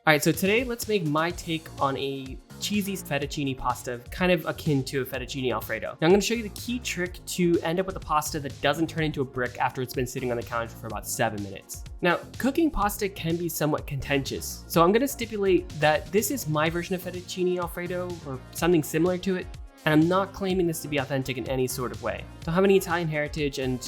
All right, so today let's make my take on a cheesy fettuccine pasta, kind of akin to a fettuccine alfredo. Now I'm gonna show you the key trick to end up with a pasta that doesn't turn into a brick after it's been sitting on the counter for about 7 minutes. Now, cooking pasta can be somewhat contentious, so I'm gonna stipulate that this is my version of fettuccine alfredo or something similar to it, and I'm not claiming this to be authentic in any sort of way. Don't have any Italian heritage, and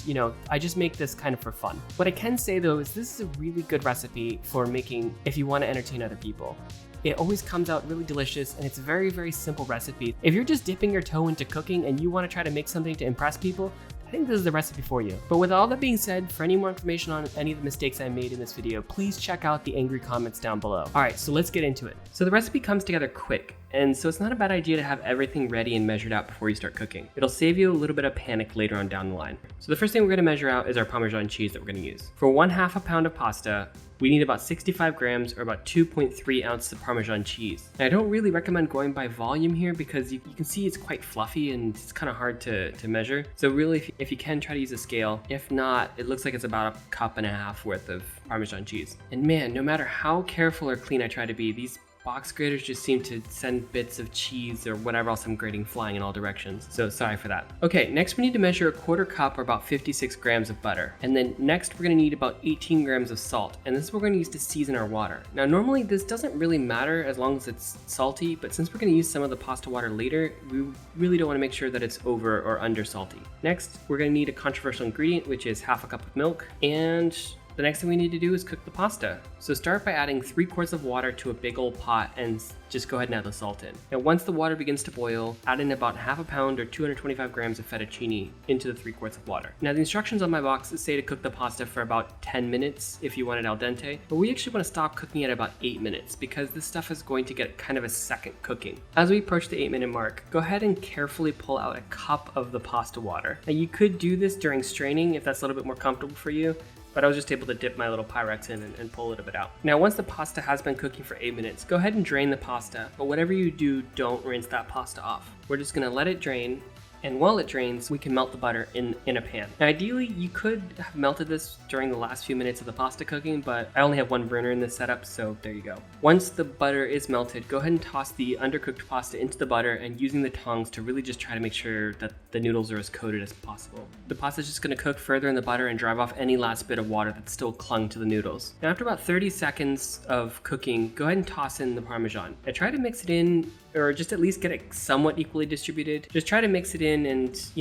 I just make this kind of for fun. What I can say though is this is a really good recipe for making if you want to entertain other people. It always comes out really delicious, and it's a very, very simple recipe. If you're just dipping your toe into cooking and you want to try to make something to impress people, I think this is the recipe for you. But with all that being said, for any more information on any of the mistakes I made in this video, please check out the angry comments down below. All right, so let's get into it. So the recipe comes together quick, and so it's not a bad idea to have everything ready and measured out before you start cooking. It'll save you a little bit of panic later on down the line. So the first thing we're gonna measure out is our Parmesan cheese that we're gonna use. For 1/2 pound of pasta, we need about 65 grams or about 2.3 ounces of Parmesan cheese. And I don't really recommend going by volume here because you can see it's quite fluffy and it's kind of hard to measure. So really, if you can, try to use a scale. If not, it looks like it's about 1.5 cups worth of Parmesan cheese. And man, no matter how careful or clean I try to be, these box graters just seem to send bits of cheese or whatever else I'm grating flying in all directions. So sorry for that. Okay, next we need to measure 1/4 cup or about 56 grams of butter. And then next we're gonna need about 18 grams of salt. And this is what we're gonna use to season our water. Now normally this doesn't really matter as long as it's salty, but since we're gonna use some of the pasta water later, we really don't wanna make sure that it's over or under salty. Next, we're gonna need a controversial ingredient, which is 1/2 cup of milk. And the next thing we need to do is cook the pasta. So start by adding 3 quarts of water to a big old pot and just go ahead and add the salt in. Now once the water begins to boil, add in about 1/2 pound or 225 grams of fettuccine into the 3 quarts of water. Now the instructions on my box say to cook the pasta for about 10 minutes if you want it al dente, but we actually want to stop cooking at about 8 minutes because this stuff is going to get kind of a second cooking. As we approach the 8-minute mark, go ahead and carefully pull out a cup of the pasta water. Now you could do this during straining if that's a little bit more comfortable for you, but I was just able to dip my little Pyrex in and pull it a bit out. Now once the pasta has been cooking for 8 minutes, go ahead and drain the pasta, but whatever you do, don't rinse that pasta off. We're just gonna let it drain, and while it drains, we can melt the butter in a pan. Now ideally, you could have melted this during the last few minutes of the pasta cooking, but I only have one burner in this setup, so there you go. Once the butter is melted, go ahead and toss the undercooked pasta into the butter and using the tongs to really just try to make sure that the noodles are as coated as possible. The pasta is just gonna cook further in the butter and drive off any last bit of water that's still clung to the noodles. Now after about 30 seconds of cooking, go ahead and toss in the Parmesan. I try to mix it in, or just at least get it somewhat equally distributed. Just try to mix it in and,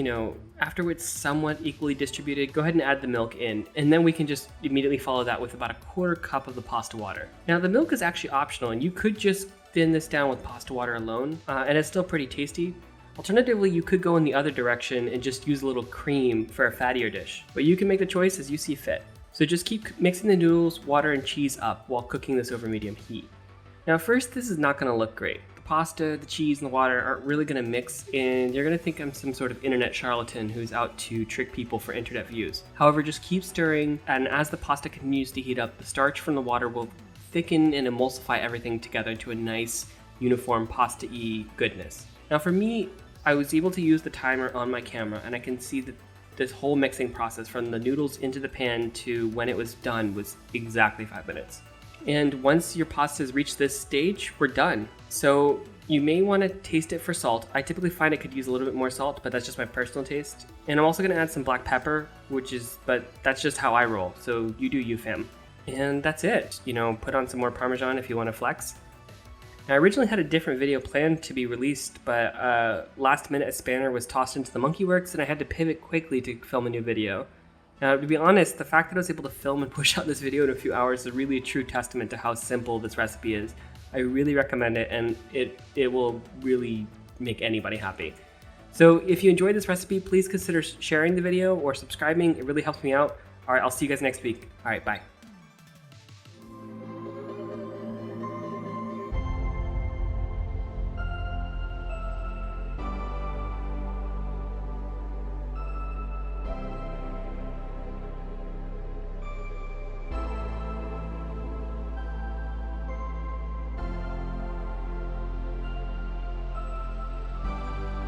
after it's somewhat equally distributed, go ahead and add the milk in. And then we can just immediately follow that with about 1/4 cup of the pasta water. Now the milk is actually optional and you could just thin this down with pasta water alone, and it's still pretty tasty. Alternatively, you could go in the other direction and just use a little cream for a fattier dish, but you can make the choice as you see fit. So just keep mixing the noodles, water, and cheese up while cooking this over medium heat. Now at first, this is not gonna look great. Pasta, the cheese, and the water aren't really gonna mix, and you're gonna think I'm some sort of internet charlatan who's out to trick people for internet views. However, just keep stirring, and as the pasta continues to heat up, the starch from the water will thicken and emulsify everything together into a nice, uniform pasta-y goodness. Now for me, I was able to use the timer on my camera, and I can see that this whole mixing process from the noodles into the pan to when it was done was exactly 5 minutes. And once your pasta has reached this stage, we're done. So you may want to taste it for salt. I typically find it could use a little bit more salt, but that's just my personal taste. And I'm also going to add some black pepper, but that's just how I roll. So you do you, fam. And that's it. Put on some more Parmesan if you want to flex. Now, I originally had a different video planned to be released, but last minute a spanner was tossed into the monkey works and I had to pivot quickly to film a new video. Now, to be honest, the fact that I was able to film and push out this video in a few hours is really a true testament to how simple this recipe is. I really recommend it, and it will really make anybody happy. So if you enjoyed this recipe, please consider sharing the video or subscribing. It really helps me out. All right, I'll see you guys next week. All right, bye.